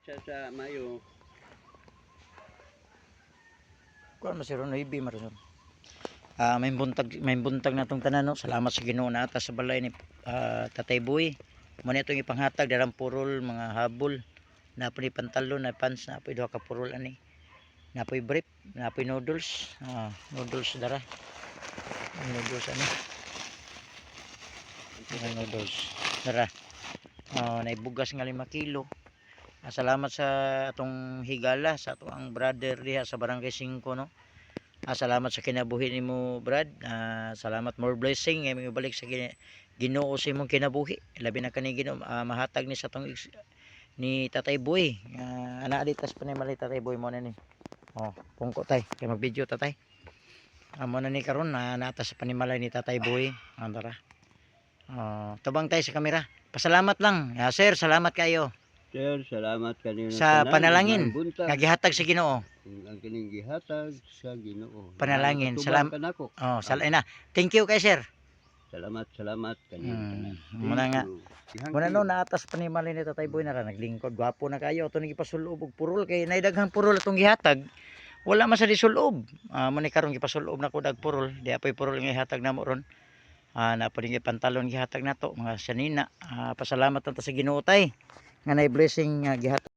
Sa Mayo. Kuan masiro no ibi maron. May buntag natong tanan no. Salamat sa Ginoo na ata sa balay ni Tatay Boy. Mo ni itong ipanghatag darang purol mga habol. Napoy pantalon na pants napoy duha ka purol ani. Napoy brief, napoy noodles. Noodles dara. Noodles ani. Noodles dara. Naibugas nga 5 kilo. Salamat sa atong higala sa atong brother diha sa Barangay 5 no. Salamat sa kinabuhi nimo Brad. Salamat, more blessing ay balik sa Ginoo sa imong kinabuhi. Labi na kani Ginoo mahatag ni sa atong ni Tatay Boy. Ana aditas pa ni mali Tatay Boy mo na ni. Pungko tay kay mag-video tatay. Amo na ni karon na nata sa panimalay ni Tatay Boy. Tara. Tabang tay sa kamera. Pasalamat lang. Sir, salamat kayo. Sir, salamat kanino Sa panalangin nga gihatag sa Ginoo. Ang kining gihatag sa Ginoo. Panalangin. Salamat kanako. na. Thank you kay sir. Salamat kanino tanan. Muna nga. Muna no naatas pa ni Malin ni Tatay Boy na naglingkod. Gwapo na kayo. Ito nagipasulob og purol kay naidaghang purol atong gihatag. Wala man sa disulob. Muna karon gipasulob na ko dag purol. Di apoy purol nga ihatag namo ron. Napaling pantalon gihatag nato mga sanina. Pasalamat ta sa Ginoo tay nga nay blessing gihatag